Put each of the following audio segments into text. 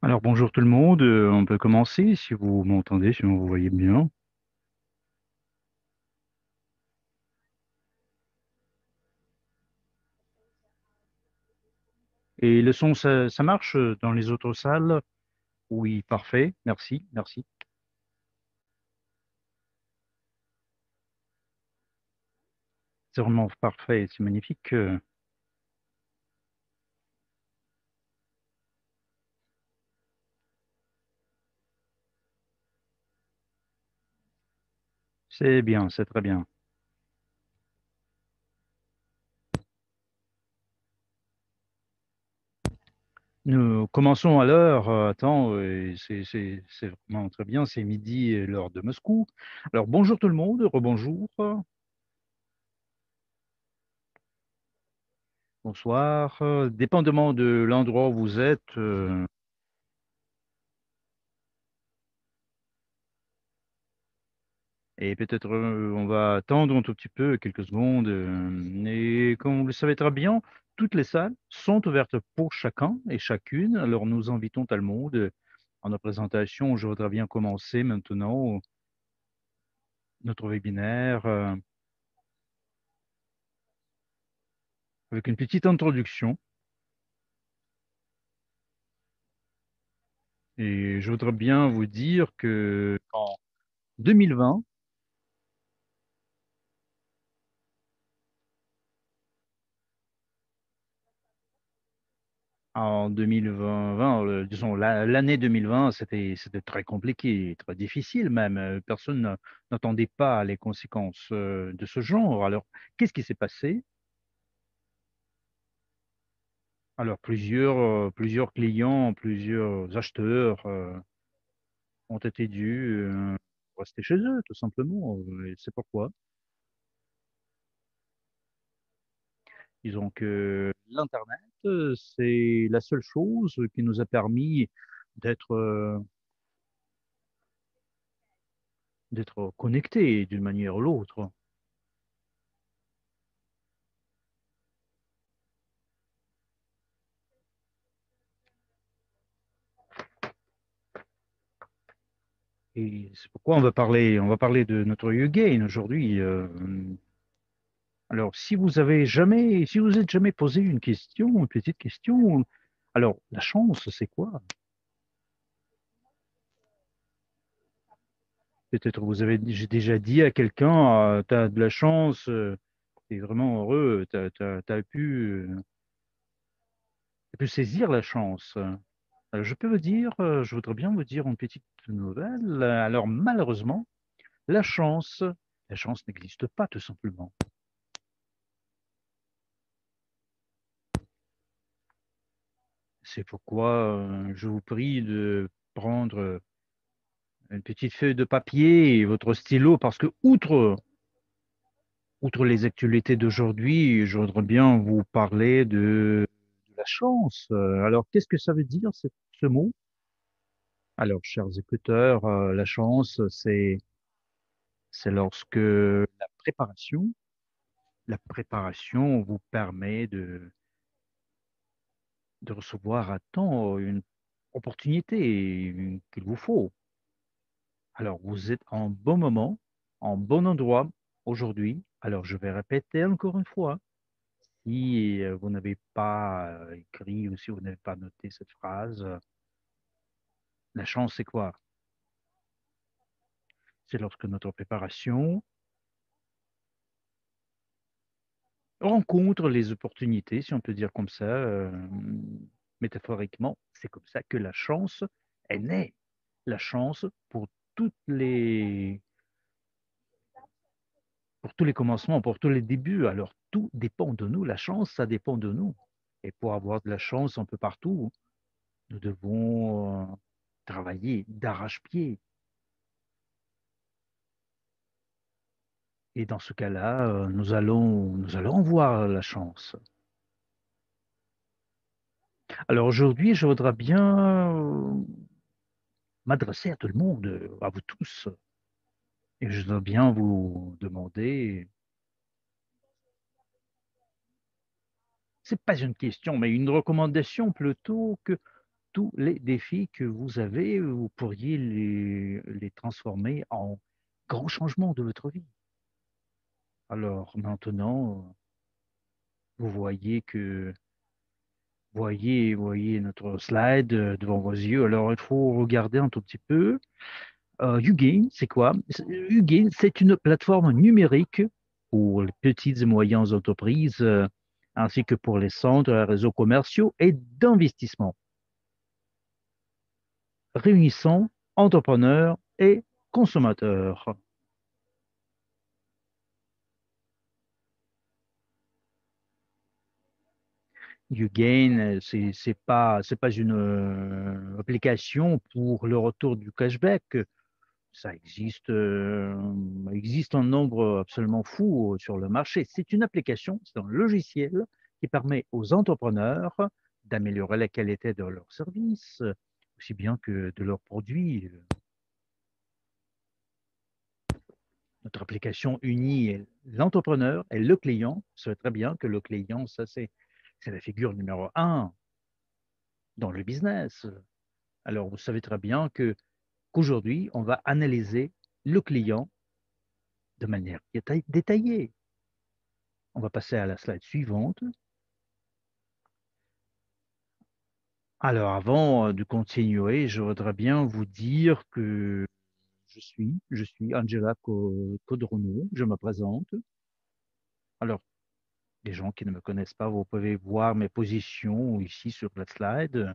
Alors bonjour tout le monde, on peut commencer si vous m'entendez, si vous me voyez bien. Et le son, ça marche dans les autres salles? Oui, parfait, merci, merci. C'est vraiment parfait, c'est magnifique. C'est bien, c'est très bien. Nous commençons à l'heure, attends, c'est vraiment très bien, c'est midi, l'heure de Moscou. Alors bonjour tout le monde, rebonjour, bonsoir. Dépendamment de l'endroit où vous êtes, et peut-être on va attendre un tout petit peu, quelques secondes. Et comme vous le savez très bien, toutes les salles sont ouvertes pour chacun et chacune. Alors nous invitons tout le monde à notre présentation. Je voudrais bien commencer maintenant notre webinaire avec une petite introduction. Et je voudrais bien vous dire que en 2020, en 2020, disons l'année 2020, c'était très compliqué, très difficile même. Personne n'attendait pas les conséquences de ce genre. Alors, qu'est-ce qui s'est passé? Alors, plusieurs clients, plusieurs acheteurs ont été dû rester chez eux, tout simplement. Et c'est pourquoi. Disons que l'Internet, c'est la seule chose qui nous a permis d'être d'être connectés d'une manière ou l'autre. Et c'est pourquoi on va parler de notre Gain aujourd'hui. Alors, si vous êtes jamais posé une question, une petite question, alors la chance, c'est quoi? Peut-être vous avez j'ai déjà dit à quelqu'un, tu as de la chance, tu es vraiment heureux, t'as pu saisir la chance. Je peux vous dire, je voudrais bien vous dire une petite nouvelle. Alors, malheureusement, la chance, la chance n'existe pas, tout simplement. C'est pourquoi je vous prie de prendre une petite feuille de papier et votre stylo, parce que outre les actualités d'aujourd'hui, je voudrais bien vous parler de la chance. Alors, qu'est-ce que ça veut dire, ce mot? Alors, chers écouteurs, la chance, c'est lorsque la préparation vous permet de recevoir à temps une opportunité qu'il vous faut. Alors, vous êtes en bon moment, en bon endroit aujourd'hui. Alors, je vais répéter encore une fois. Si vous n'avez pas écrit ou si vous n'avez pas noté cette phrase, la chance, c'est quoi? C'est lorsque notre préparation rencontre les opportunités, si on peut dire comme ça, métaphoriquement. C'est comme ça que la chance est née. La chance pour tous les commencements, pour tous les débuts. Alors, tout dépend de nous. La chance, ça dépend de nous. Et pour avoir de la chance un peu partout, nous devons travailler d'arrache-pied. Et dans ce cas-là, nous allons voir la chance. Alors aujourd'hui, je voudrais bien m'adresser à tout le monde, à vous tous. Et je voudrais bien vous demander, c'est pas une question, mais une recommandation plutôt, tous les défis que vous avez, vous pourriez les transformer en grands changements de votre vie. Alors maintenant, vous voyez notre slide devant vos yeux. Alors il faut regarder un tout petit peu. Ugain, c'est quoi? Ugain, c'est une plateforme numérique pour les petites et moyennes entreprises, ainsi que pour les centres et réseaux commerciaux et d'investissement, réunissant entrepreneurs et consommateurs. Ugain, c'est pas une application pour le retour du cashback. Ça existe un nombre absolument fou sur le marché. C'est une application, c'est un logiciel qui permet aux entrepreneurs d'améliorer la qualité de leurs services, aussi bien que de leurs produits. Notre application unit l'entrepreneur et le client. Vous savez très bien que le client, ça c'est la figure numéro un dans le business. Alors, vous savez très bien que qu'aujourd'hui, on va analyser le client de manière détaillée. On va passer à la slide suivante. Alors, avant de continuer, je voudrais bien vous dire que je suis Angela Codrono, je me présente. Alors, les gens qui ne me connaissent pas, vous pouvez voir mes positions ici sur la slide.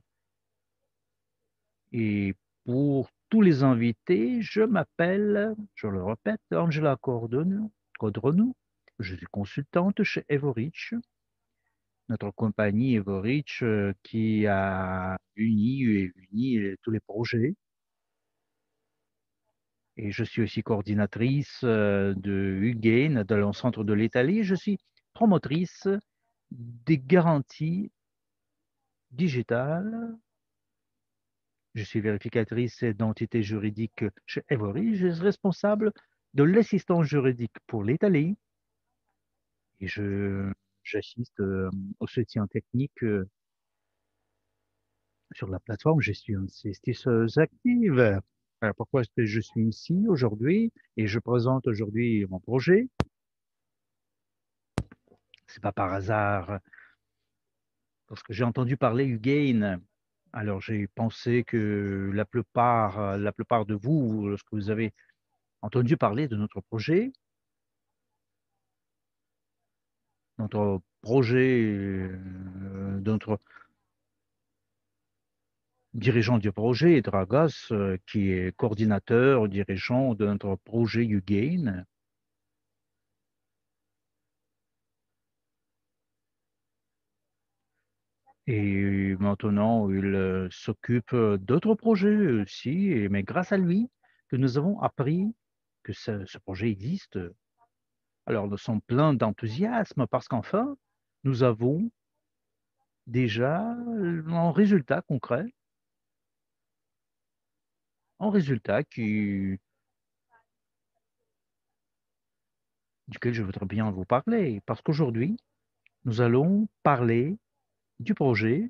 Et pour tous les invités, je m'appelle, je le répète, Angela Codrono. Je suis consultante chez Evorich, notre compagnie Evorich qui a uni tous les projets. Et je suis aussi coordinatrice de UGAIN, dans le centre de l'Italie. Je suis promotrice des garanties digitales. Je suis vérificatrice d'identité juridique chez Evory. Je suis responsable de l'assistance juridique pour l'Italie et j'assiste au soutien technique sur la plateforme. Je suis investisseuse active. Alors, pourquoi est-ce que je suis ici aujourd'hui et je présente aujourd'hui mon projet? C'est pas par hasard. Parce que j'ai entendu parler Ugain, alors j'ai pensé que la plupart de vous, lorsque vous avez entendu parler de notre dirigeant du projet, Dragos, qui est coordinateur, dirigeant de notre projet Ugain, et maintenant il s'occupe d'autres projets aussi, mais grâce à lui, que nous avons appris que ce projet existe. Alors, nous sommes pleins d'enthousiasme parce qu'enfin, nous avons déjà un résultat concret, un résultat duquel je voudrais bien vous parler. Parce qu'aujourd'hui, nous allons parler du projet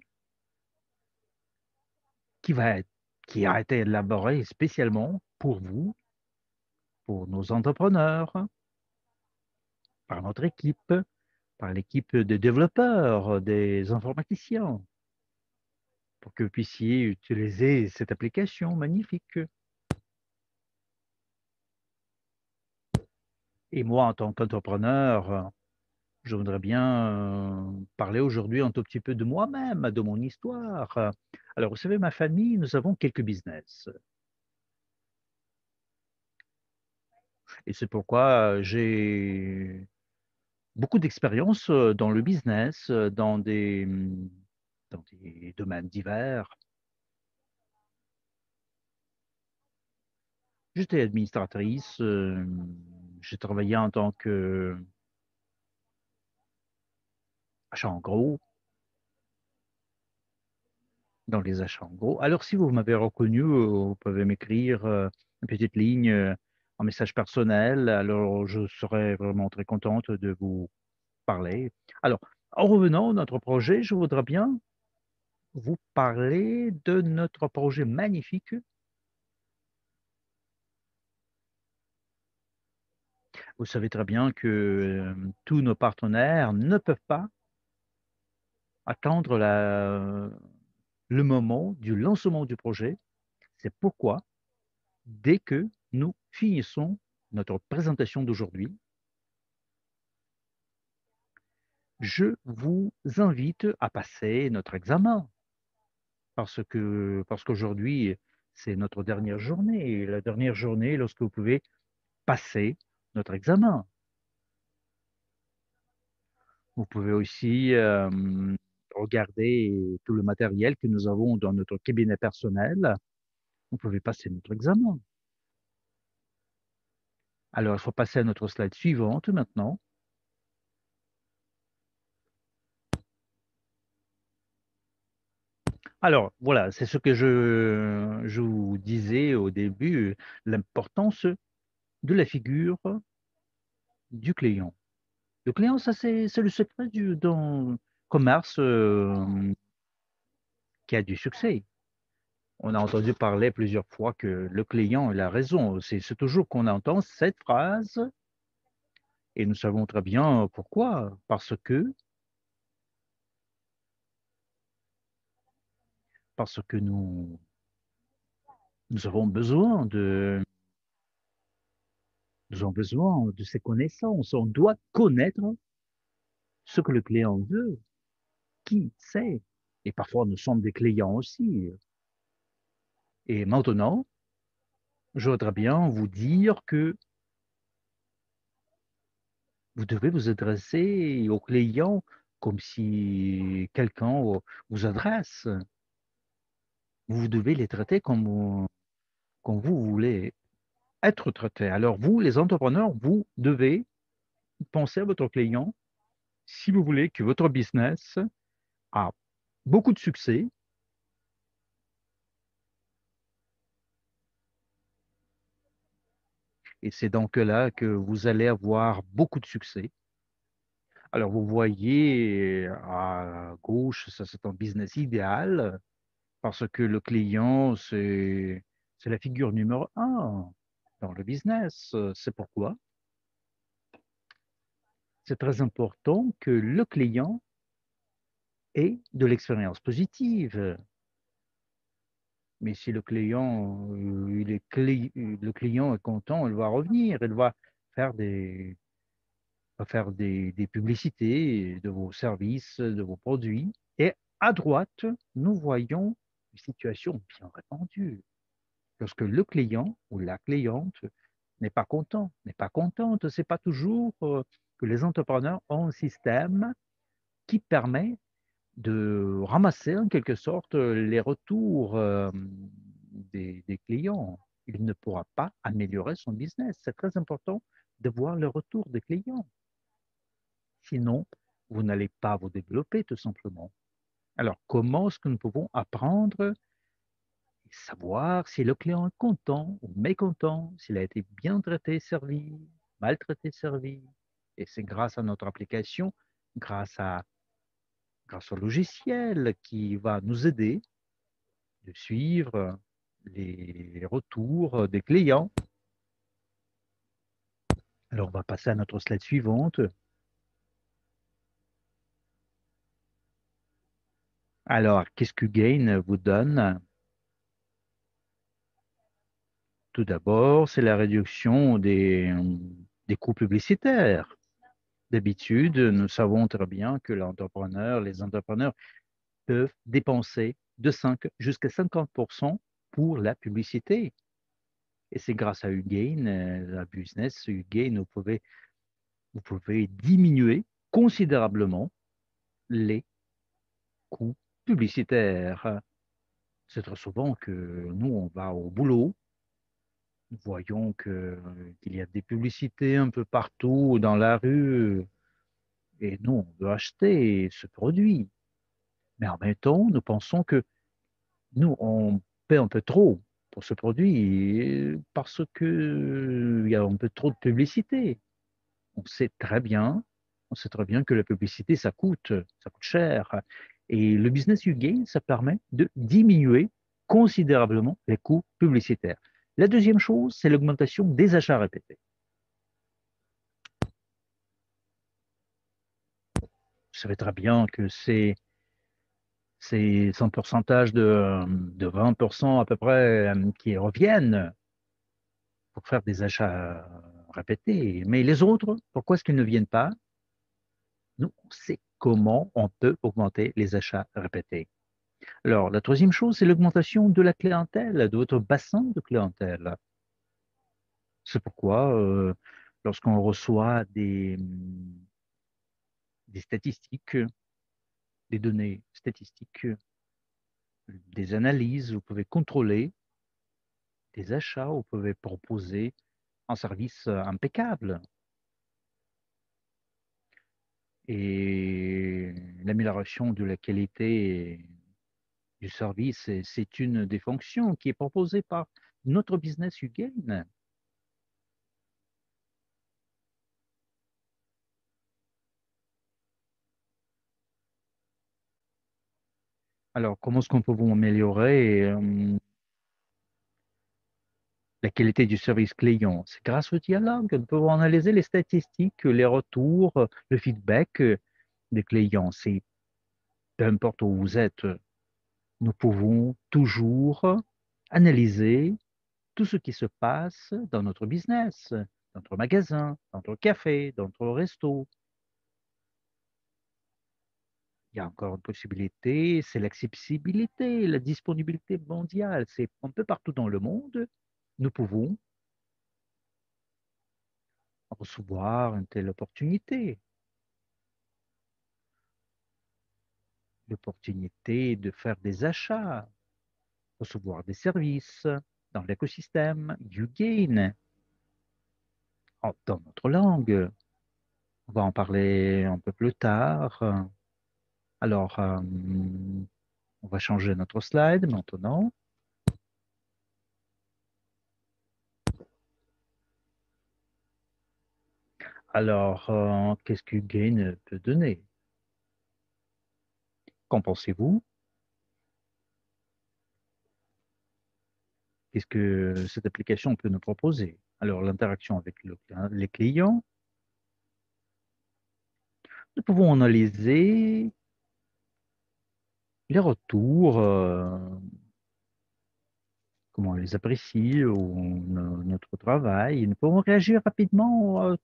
qui va être, qui a été élaboré spécialement pour vous, pour nos entrepreneurs, par notre équipe, par l'équipe de développeurs, des informaticiens, pour que vous puissiez utiliser cette application magnifique. Et moi, en tant qu'entrepreneur, je voudrais bien parler aujourd'hui un tout petit peu de moi-même, de mon histoire. Alors, vous savez, ma famille, nous avons quelques business. Et c'est pourquoi j'ai beaucoup d'expérience dans le business, dans des domaines divers. J'étais administratrice, j'ai travaillé en tant que achat en gros, dans les achats en gros. Alors, si vous m'avez reconnu, vous pouvez m'écrire une petite ligne en message personnel. Alors, je serais vraiment très contente de vous parler. Alors, en revenant à notre projet, je voudrais bien vous parler de notre projet magnifique. Vous savez très bien que tous nos partenaires ne peuvent pas attendre le moment du lancement du projet. C'est pourquoi, dès que nous finissons notre présentation d'aujourd'hui, je vous invite à passer notre examen parce qu'aujourd'hui, c'est notre dernière journée. Et la dernière journée, lorsque vous pouvez passer notre examen. Vous pouvez aussi regarder tout le matériel que nous avons dans notre cabinet personnel. Vous pouvez passer notre examen. Alors, il faut passer à notre slide suivante maintenant. Alors, voilà, c'est ce que je vous disais au début, l'importance de la figure du client. Le client, ça, c'est le secret dans le commerce qui a du succès. On a entendu parler plusieurs fois que le client il a raison. C'est toujours qu'on entend cette phrase et nous savons très bien pourquoi. Parce que nous avons besoin nous avons besoin de ces connaissances. On doit connaître ce que le client veut, qui sait. Et parfois, nous sommes des clients aussi. Et maintenant, je voudrais bien vous dire que vous devez vous adresser aux clients comme si quelqu'un vous adresse. Vous devez les traiter comme vous voulez être traité. Alors, vous, les entrepreneurs, vous devez penser à votre client si vous voulez que votre business a beaucoup de succès. Et c'est donc là que vous allez avoir beaucoup de succès. Alors, vous voyez à gauche, ça c'est un business idéal parce que le client, c'est la figure numéro un dans le business. C'est pourquoi c'est très important que le client ait de l'expérience positive. Mais si le client, le client est content, il va revenir, il va faire des publicités de vos services, de vos produits. Et à droite, nous voyons une situation bien répandue. Lorsque le client ou la cliente n'est pas content, n'est pas contente, c'est pas toujours que les entrepreneurs ont un système qui permet de ramasser en quelque sorte les retours des clients. Il ne pourra pas améliorer son business. C'est très important de voir le retour des clients. Sinon, vous n'allez pas vous développer tout simplement. Alors, comment est-ce que nous pouvons apprendre et savoir si le client est content ou mécontent, s'il a été bien traité, servi, maltraité, servi? Et c'est grâce à notre application, grâce à grâce au logiciel qui va nous aider de suivre les retours des clients. Alors, on va passer à notre slide suivante. Alors, qu'est-ce que Gain vous donne? Tout d'abord, c'est la réduction des coûts publicitaires. D'habitude, nous savons très bien que les entrepreneurs peuvent dépenser de 5 jusqu'à 50% pour la publicité. Et c'est grâce à Ugain, la business Ugain, vous pouvez diminuer considérablement les coûts publicitaires. C'est très souvent que nous, on va au boulot, nous voyons qu'il y a des publicités un peu partout dans la rue et nous, on veut acheter ce produit. Mais en même temps, nous pensons que nous, on paie un peu trop pour ce produit parce qu'il y a un peu trop de publicité. On sait très bien, on sait très bien que la publicité, ça coûte cher. Et le business you gain, ça permet de diminuer considérablement les coûts publicitaires. La deuxième chose, c'est l'augmentation des achats répétés. Vous savez très bien que c'est un pourcentage de 20% à peu près qui reviennent pour faire des achats répétés. Mais les autres, pourquoi est-ce qu'ils ne viennent pas? Nous, on sait comment on peut augmenter les achats répétés. Alors, la troisième chose, c'est l'augmentation de la clientèle, de votre bassin de clientèle. C'est pourquoi, lorsqu'on reçoit des statistiques, des données statistiques, des analyses, vous pouvez contrôler des achats, vous pouvez proposer un service impeccable. Et l'amélioration de la qualité du service, c'est une des fonctions qui est proposée par notre business Ugain. Alors, comment est-ce qu'on peut vous améliorer la qualité du service client? C'est grâce au dialogue. Nous pouvons analyser les statistiques, les retours, le feedback des clients. C'est peu importe où vous êtes, nous pouvons toujours analyser tout ce qui se passe dans notre business, dans notre magasin, dans notre café, dans notre resto. Il y a encore une possibilité, c'est l'accessibilité, la disponibilité mondiale. C'est un peu partout dans le monde, nous pouvons recevoir une telle opportunité. L'opportunité de faire des achats, recevoir des services dans l'écosystème YouGain dans notre langue. On va en parler un peu plus tard. Alors, on va changer notre slide maintenant. Alors, qu'est-ce que Gain peut donner? Qu'en pensez-vous? Qu'est-ce que cette application peut nous proposer? Alors, l'interaction avec les clients. Nous pouvons analyser les retours, comment on les apprécie ou notre travail. Nous pouvons réagir rapidement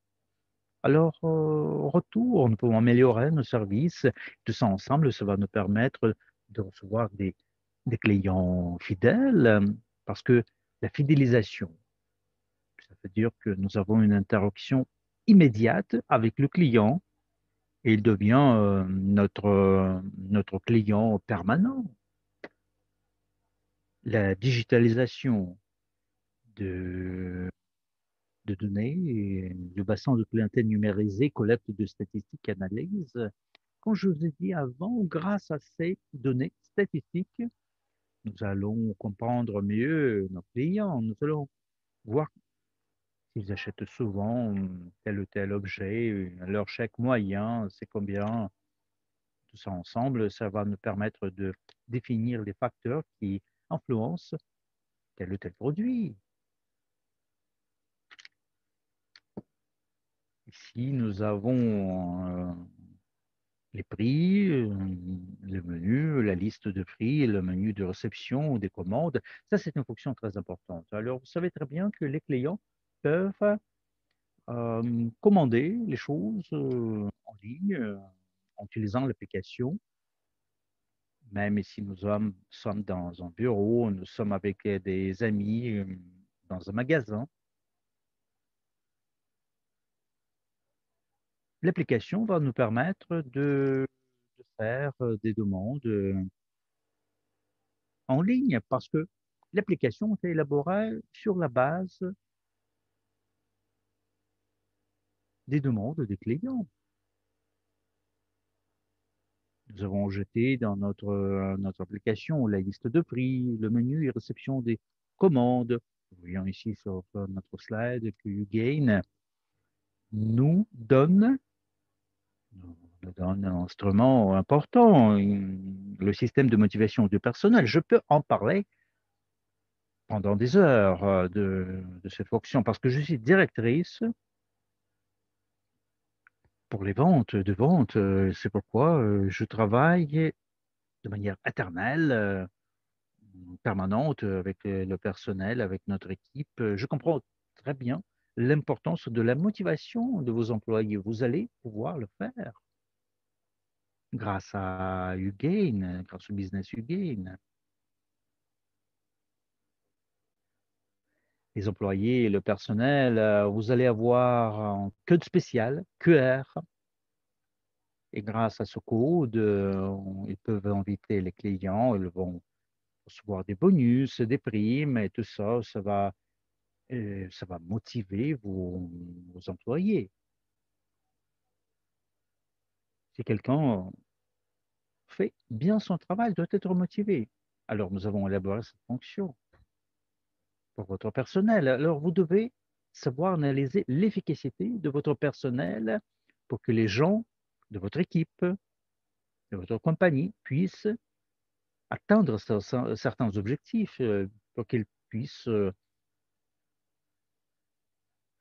à leur retour. Nous pouvons améliorer nos services. Tout ça ensemble, ça va nous permettre de recevoir des clients fidèles parce que la fidélisation, ça veut dire que nous avons une interaction immédiate avec le client et il devient notre client permanent. La digitalisation de, de données, et le bassin de clientèle numérisé, collecte de statistiques, analyse. Comme je vous ai dit avant, grâce à ces données statistiques, nous allons comprendre mieux nos clients. Nous allons voir s'ils achètent souvent tel ou tel objet, leur chèque moyen, c'est combien. Tout ça ensemble, ça va nous permettre de définir les facteurs qui influencent tel ou tel produit. Ici, nous avons les prix, le menu, la liste de prix, le menu de réception ou des commandes. Ça, c'est une fonction très importante. Alors, vous savez très bien que les clients peuvent commander les choses en ligne en utilisant l'application. Même si nous sommes dans un bureau, nous sommes avec des amis dans un magasin, l'application va nous permettre de faire des demandes en ligne parce que l'application est élaborée sur la base des demandes des clients. Nous avons jeté dans notre application la liste de prix, le menu et réception des commandes. Nous voyons ici sur notre slide que YouGain nous donne nous donne un instrument important, le système de motivation du personnel. Je peux en parler pendant des heures de cette fonction parce que je suis directrice pour les ventes, de vente. C'est pourquoi je travaille de manière éternelle, permanente avec le personnel, avec notre équipe. Je comprends très bien l'importance de la motivation de vos employés. Vous allez pouvoir le faire grâce à Ugain, grâce au business Ugain. Les employés et le personnel, vous allez avoir un code spécial, QR, et grâce à ce code, ils peuvent inviter les clients, ils vont recevoir des bonus, des primes et tout ça, ça va motiver vos employés. Si quelqu'un fait bien son travail, il doit être motivé. Alors, nous avons élaboré cette fonction pour votre personnel. Alors, vous devez savoir analyser l'efficacité de votre personnel pour que les gens de votre équipe, de votre compagnie puissent atteindre certains objectifs, pour qu'ils puissent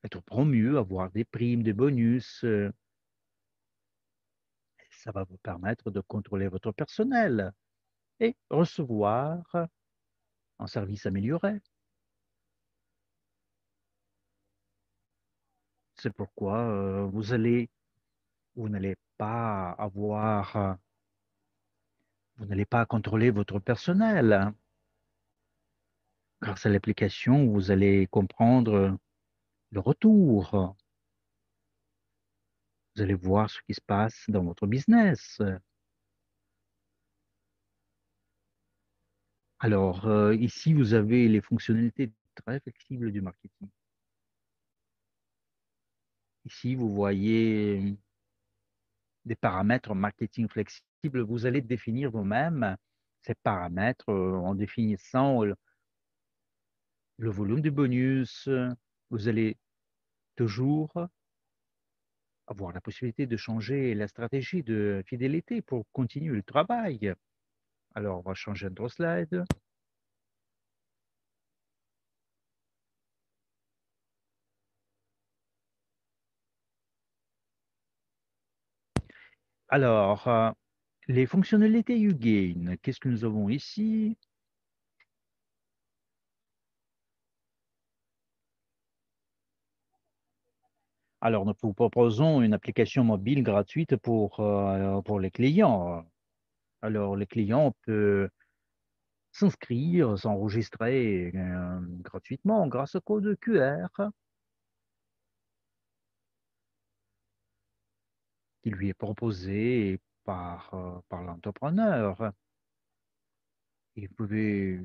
être promus, avoir des primes, des bonus. Ça va vous permettre de contrôler votre personnel et recevoir un service amélioré. C'est pourquoi vous n'allez pas vous n'allez pas contrôler votre personnel. Grâce à l'application, vous allez comprendre le retour. Vous allez voir ce qui se passe dans votre business. Alors, ici, vous avez les fonctionnalités très flexibles du marketing. Ici, vous voyez des paramètres marketing flexibles. Vous allez définir vous-même ces paramètres en définissant le volume du bonus. Vous allez toujours avoir la possibilité de changer la stratégie de fidélité pour continuer le travail. Alors, on va changer notre slide. Alors, les fonctionnalités Ugain, qu'est-ce que nous avons ici? Alors, nous vous proposons une application mobile gratuite pour les clients. Alors, les clients peuvent s'inscrire, s'enregistrer gratuitement grâce au code QR qui lui est proposé par l'entrepreneur. Et vous pouvez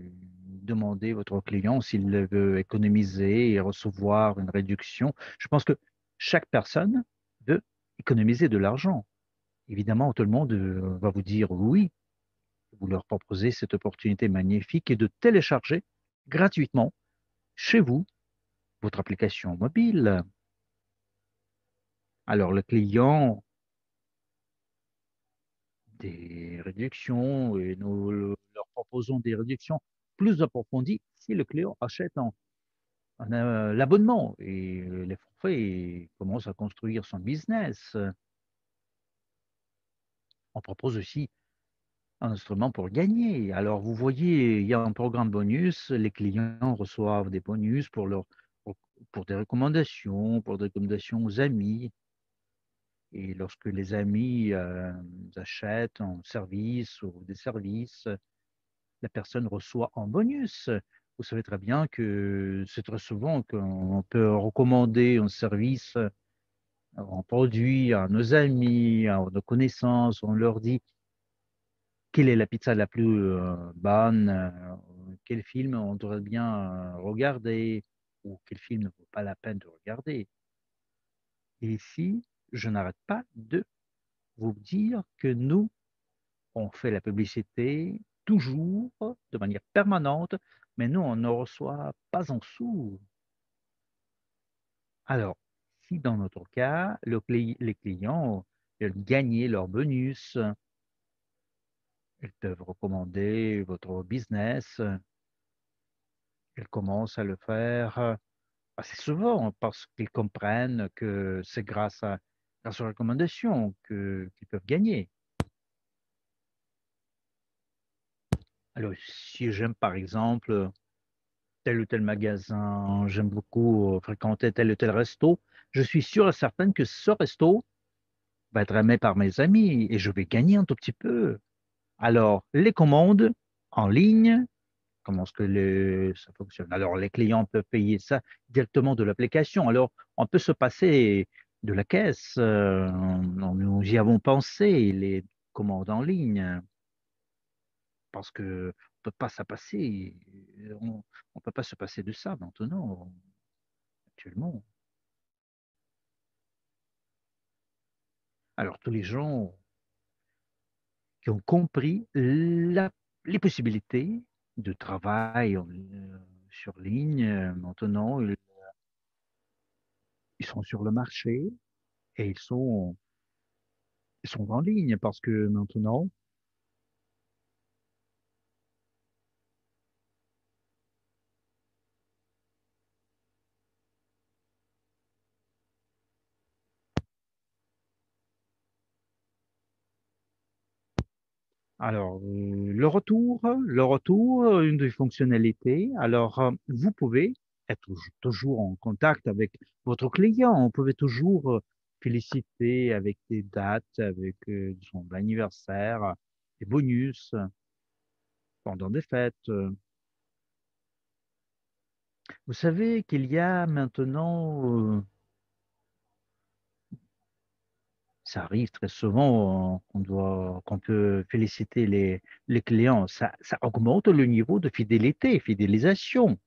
demander à votre client s'il veut économiser et recevoir une réduction. Je pense que chaque personne veut économiser de l'argent. Évidemment, tout le monde va vous dire oui. Vous leur proposez cette opportunité magnifique et de télécharger gratuitement chez vous votre application mobile. Alors, le client, des réductions et nous leur proposons des réductions plus approfondies si le client achète l'abonnement et les forfaits et commence à construire son business. On propose aussi un instrument pour gagner. Alors, vous voyez, il y a un programme bonus. Les clients reçoivent des bonus pour, pour des recommandations aux amis. Et lorsque les amis achètent un service ou des services, la personne reçoit un bonus. Vous savez très bien que c'est très souvent qu'on peut recommander un service, un produit à nos amis, à nos connaissances. On leur dit quelle est la pizza la plus bonne, quel film on devrait bien regarder, ou quel film ne vaut pas la peine de regarder. Et ici, je n'arrête pas de vous dire que nous, on fait la publicité toujours, de manière permanente, mais nous, on ne reçoit pas en sous. Alors, si dans notre cas, les clients gagner leur bonus. Ils peuvent recommander votre business. Ils commencent à le faire assez souvent parce qu'ils comprennent que c'est grâce aux recommandations qu'ils peuvent gagner. Alors, si j'aime par exemple tel ou tel magasin, j'aime beaucoup fréquenter tel ou tel resto, je suis sûr et certain que ce resto va être aimé par mes amis et je vais gagner un tout petit peu. Alors, les commandes en ligne, comment est-ce que ça fonctionne? Alors, les clients peuvent payer ça directement de l'application. Alors, on peut se passer de la caisse. Nous y avons pensé, les commandes en ligne, parce que on peut pas s'en passer. On ne peut pas se passer de ça maintenant, actuellement. Alors, tous les gens qui ont compris les possibilités de travail sur ligne, maintenant, ils sont sur le marché et ils sont en ligne parce que maintenant, alors, le retour, une des fonctionnalités. Alors, vous pouvez être toujours en contact avec votre client. Vous pouvez toujours féliciter avec des dates, avec son anniversaire, des bonus pendant des fêtes. Vous savez qu'il y a maintenant, ça arrive très souvent qu'on peut féliciter les clients. Ça augmente le niveau de fidélisation.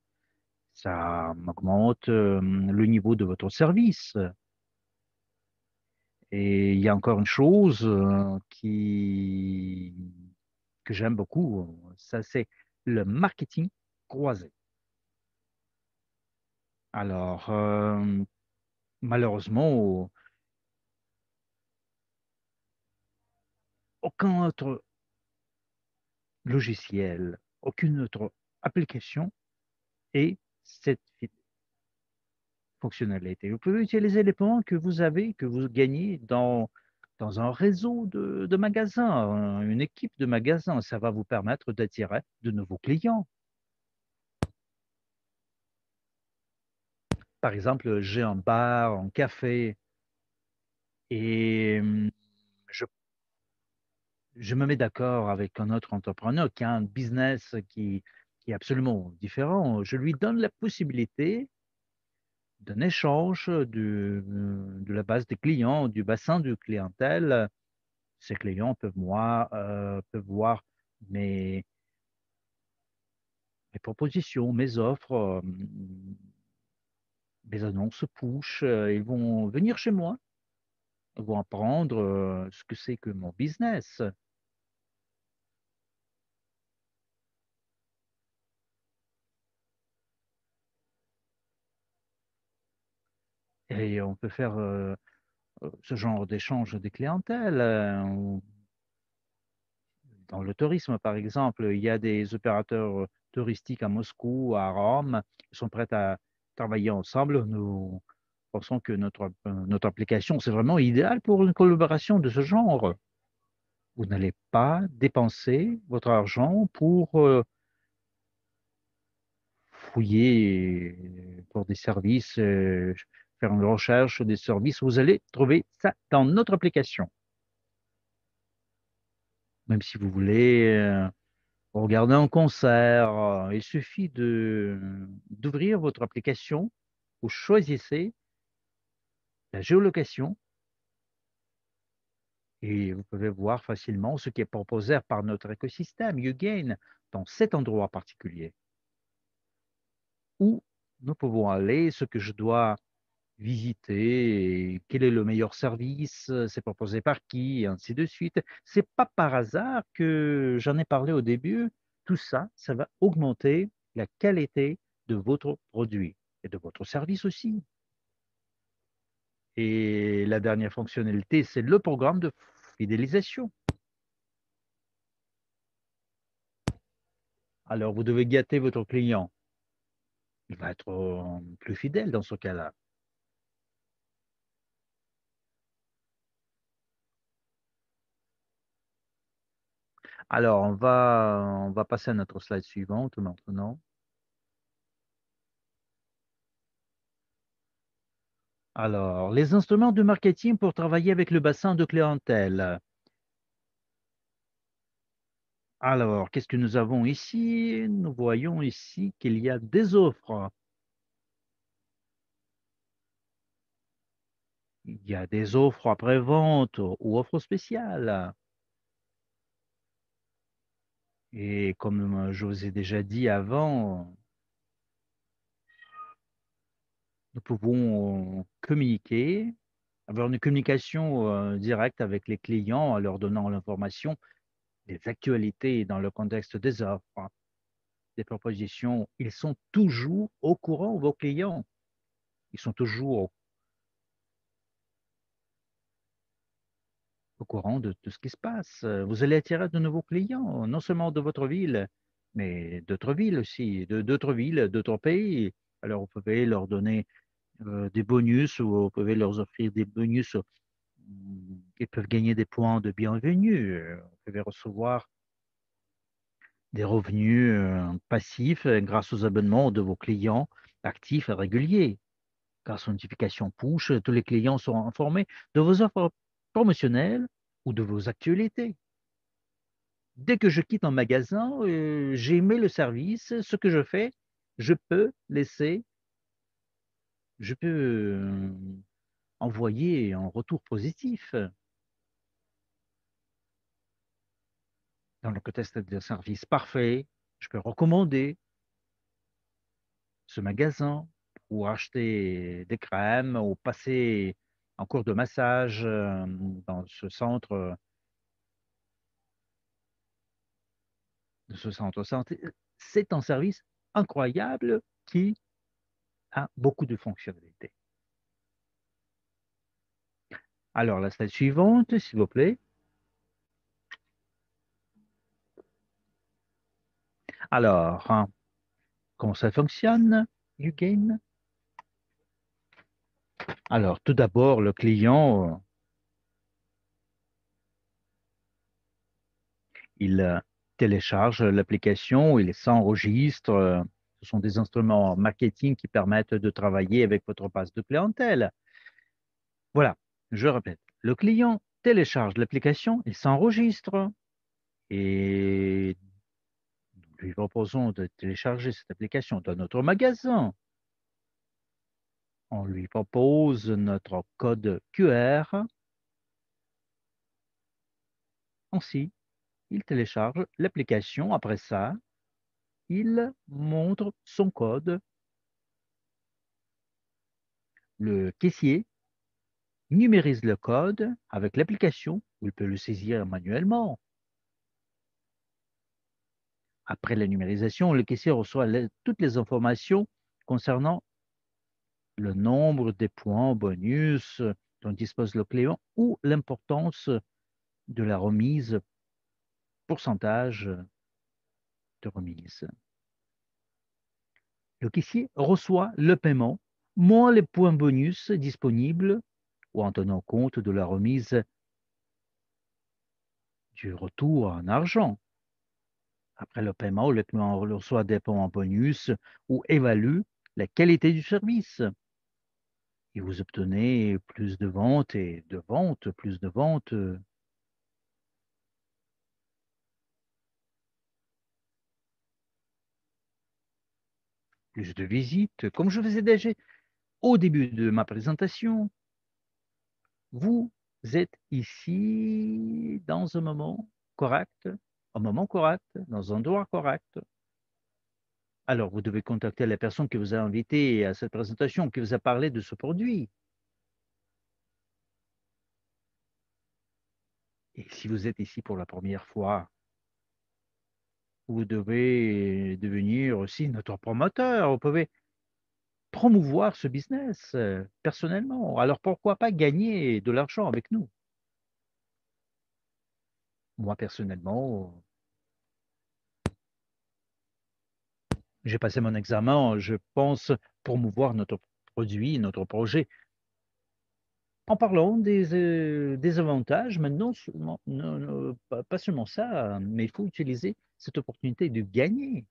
Ça augmente le niveau de votre service. Et il y a encore une chose que j'aime beaucoup, ça c'est le marketing croisé. Alors, malheureusement, aucun autre logiciel, aucune autre application ait cette fonctionnalité. Vous pouvez utiliser les points que vous avez, que vous gagnez dans un réseau de magasins, une équipe de magasins. Ça va vous permettre d'attirer de nouveaux clients. Par exemple, j'ai un bar, un café et je, je me mets d'accord avec un autre entrepreneur qui a un business qui est absolument différent. Je lui donne la possibilité d'un échange de la base des clients, du bassin de clientèle. Ces clients peuvent voir mes, mes propositions, mes offres, mes annonces push. Ils vont venir chez moi, ils vont apprendre ce que c'est que mon business. Et on peut faire ce genre d'échange des clientèles. Dans le tourisme, par exemple, il y a des opérateurs touristiques à Moscou, à Rome, qui sont prêts à travailler ensemble. Nous pensons que notre application, c'est vraiment idéal pour une collaboration de ce genre. Vous n'allez pas dépenser votre argent pour fouiller pour des services, faire une recherche des services. Vous allez trouver ça dans notre application. Même si vous voulez regarder un concert, il suffit d'ouvrir votre application, vous choisissez la géolocation et vous pouvez voir facilement ce qui est proposé par notre écosystème YouGain dans cet endroit particulier où nous pouvons aller, ce que je dois visiter, et quel est le meilleur service, c'est proposé par qui, et ainsi de suite. C'est pas par hasard que j'en ai parlé au début. Tout ça, ça va augmenter la qualité de votre produit et de votre service aussi. Et la dernière fonctionnalité, c'est le programme de fidélisation. Alors, vous devez gâter votre client. Il va être plus fidèle dans ce cas-là. Alors, on va passer à notre slide suivante maintenant. Alors, les instruments de marketing pour travailler avec le bassin de clientèle. Alors, qu'est-ce que nous avons ici? Nous voyons ici qu'il y a des offres. Il y a des offres après-vente ou offres spéciales. Et comme je vous ai déjà dit avant, nous pouvons communiquer, avoir une communication directe avec les clients en leur donnant l'information des actualités dans le contexte des offres, des propositions. Ils sont toujours au courant, vos clients. Ils sont toujours au courant de tout ce qui se passe. Vous allez attirer de nouveaux clients, non seulement de votre ville, mais d'autres villes aussi, d'autres villes, d'autres pays. Alors, vous pouvez leur donner des bonus ou vous pouvez leur offrir des bonus. Ils peuvent gagner des points de bienvenue. Vous pouvez recevoir des revenus passifs grâce aux abonnements de vos clients actifs et réguliers. Grâce aux notifications push, tous les clients seront informés de vos offres promotionnelles ou de vos actualités. Dès que je quitte un magasin, j'ai aimé le service, ce que je fais, je peux laisser, je peux envoyer un retour positif dans le contexte de service parfait. Je peux recommander ce magasin pour acheter des crèmes ou passer en cours de massage dans ce centre santé. C'est un service incroyable qui a beaucoup de fonctionnalités. Alors, la slide suivante, s'il vous plaît. Alors, hein, comment ça fonctionne, YouGain? Alors, tout d'abord, le client, il télécharge l'application, il s'enregistre. Ce sont des instruments marketing qui permettent de travailler avec votre base de clientèle. Voilà, je répète. Le client télécharge l'application, il s'enregistre et nous lui proposons de télécharger cette application dans notre magasin. On lui propose notre code QR. Ainsi, il télécharge l'application. Après ça, il montre son code. Le caissier numérise le code avec l'application ou il peut le saisir manuellement. Après la numérisation, le caissier reçoit toutes les informations concernant le nombre des points bonus dont dispose le client ou l'importance de la remise, pourcentage de remise. Le caissier reçoit le paiement moins les points bonus disponibles ou en tenant compte de la remise du retour en argent. Après le paiement, le client reçoit des points en bonus ou évalue la qualité du service. Et vous obtenez plus de ventes et de ventes, plus de ventes, plus de visites. Comme je vous ai déjà au début de ma présentation, vous êtes ici dans un moment correct, dans un endroit correct. Alors, vous devez contacter la personne qui vous a invité à cette présentation, qui vous a parlé de ce produit. Et si vous êtes ici pour la première fois, vous devez devenir aussi notre promoteur. Vous pouvez promouvoir ce business personnellement. Alors pourquoi pas gagner de l'argent avec nous? Moi, personnellement, j'ai passé mon examen, je pense promouvoir notre produit, notre projet. En parlant des avantages, maintenant, pas seulement ça, mais il faut utiliser cette opportunité de gagner.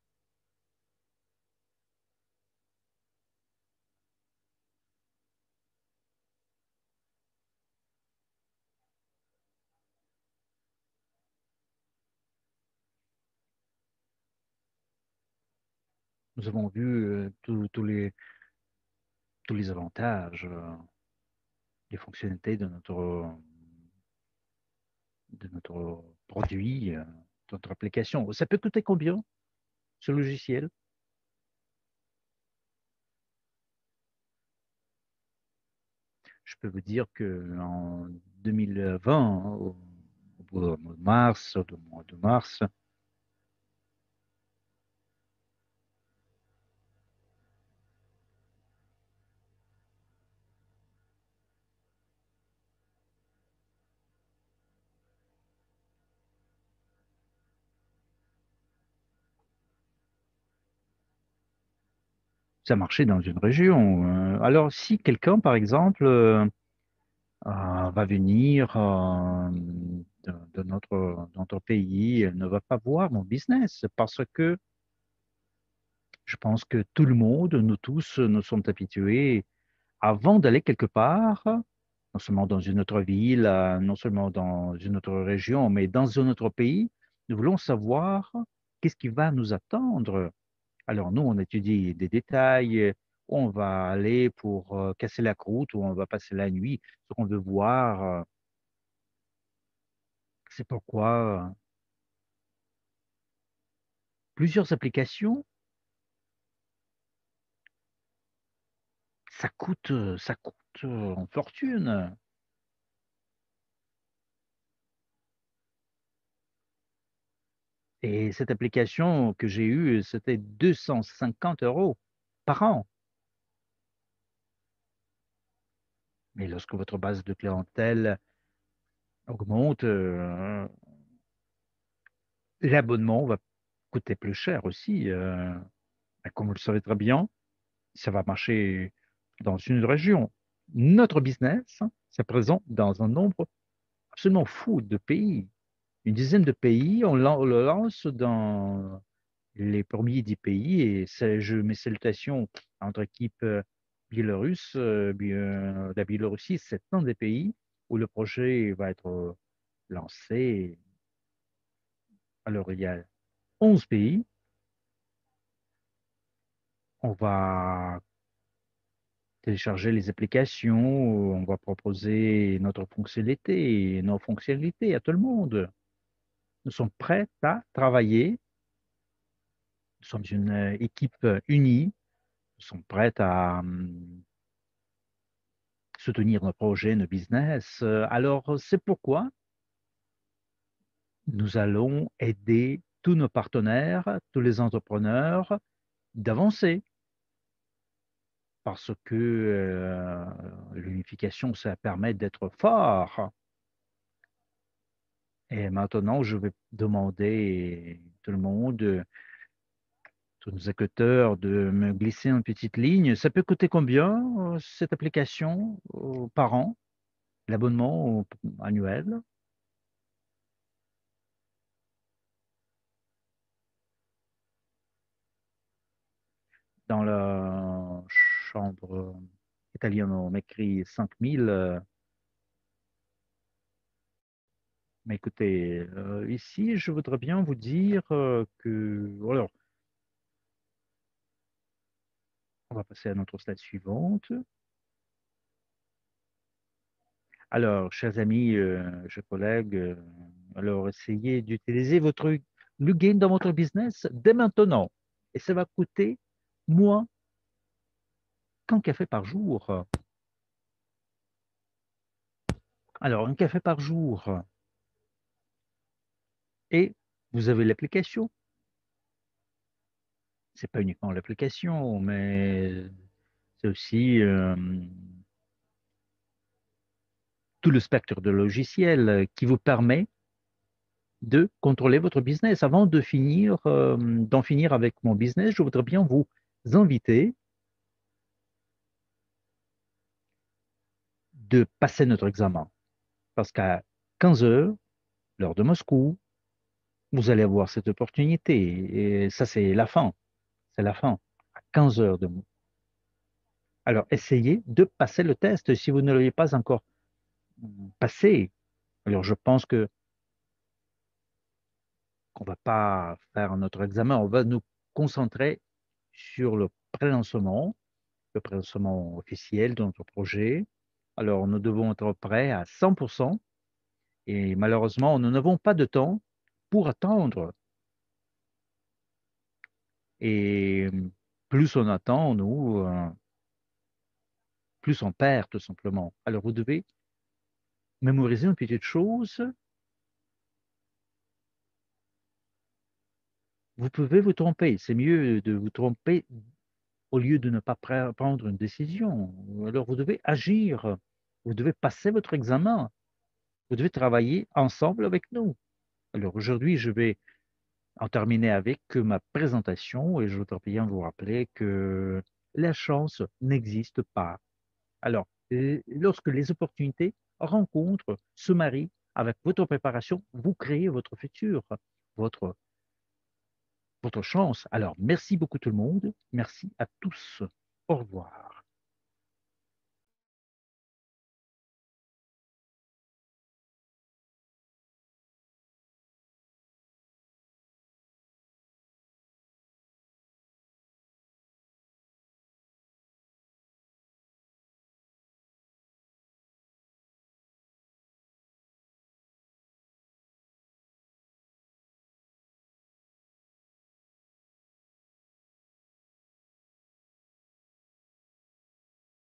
Nous avons vu tous les avantages, les fonctionnalités de notre produit, de notre application. Ça peut coûter combien, ce logiciel? Je peux vous dire qu'en 2020, au mois de mars, au mois de mars, ça marchait dans une région. Alors, si quelqu'un, par exemple, va venir de notre pays, ne va pas voir mon business parce que je pense que tout le monde, nous tous, nous sommes habitués avant d'aller quelque part, non seulement dans une autre ville, non seulement dans une autre région, mais dans un autre pays, nous voulons savoir qu'est-ce qui va nous attendre. Alors nous, on étudie des détails, où on va aller pour casser la croûte, où on va passer la nuit, ce qu'on veut voir. C'est pourquoi plusieurs applications, ça coûte en fortune. Et cette application que j'ai eue, c'était 250 € par an. Mais lorsque votre base de clientèle augmente, l'abonnement va coûter plus cher aussi. Comme vous le savez très bien, ça va marcher dans une région. Notre business, c'est présent dans un nombre absolument fou de pays. Une dizaine de pays, on le lance dans les premiers 10 pays et je mets salutations à notre équipe biélorusse. La Biélorussie, c'est un des pays où le projet va être lancé. Alors, il y a 11 pays. On va télécharger les applications, on va proposer notre fonctionnalité et nos fonctionnalités à tout le monde. Nous sommes prêts à travailler. Nous sommes une équipe unie. Nous sommes prêts à soutenir nos projets, nos business. Alors, c'est pourquoi nous allons aider tous nos partenaires, tous les entrepreneurs d'avancer parce que l'unification, ça permet d'être fort. Et maintenant, je vais demander à tout le monde, tous nos écouteurs, de me glisser une petite ligne. Ça peut coûter combien, cette application, par an, l'abonnement annuel? Dans la chambre italienne, on m'écrit 5000. Mais écoutez, ici, je voudrais bien vous dire que... Alors, on va passer à notre slide suivante. Alors, chers amis, chers collègues, alors essayez d'utiliser votre Lugin dans votre business dès maintenant. Et ça va coûter moins qu'un café par jour. Alors, un café par jour. Et vous avez l'application. C'est pas uniquement l'application, mais C'est aussi tout le spectre de logiciels qui vous permet de contrôler votre business. Avant de finir, d'en finir avec mon business, je voudrais bien vous inviter de passer notre examen. Parce qu'à 15 heures, l'heure de Moscou, vous allez avoir cette opportunité. Et ça, c'est la fin. C'est la fin. À 15 heures de... Alors, essayez de passer le test. Si vous ne l'avez pas encore passé, alors je pense que qu'on va pas faire notre examen. On va nous concentrer sur le prélancement officiel de notre projet. Alors, nous devons être prêts à 100% et malheureusement, nous n'avons pas de temps pour attendre. Et plus on attend, plus on perd tout simplement. Alors, vous devez mémoriser une petite chose. Vous pouvez vous tromper. C'est mieux de vous tromper au lieu de ne pas prendre une décision. Alors, vous devez agir. Vous devez passer votre examen. Vous devez travailler ensemble avec nous. Alors, aujourd'hui, je vais en terminer avec ma présentation et je voudrais bien vous rappeler que la chance n'existe pas. Alors, lorsque les opportunités rencontrent, se marient avec votre préparation, vous créez votre futur, votre, votre chance. Alors, merci beaucoup tout le monde. Merci à tous. Au revoir.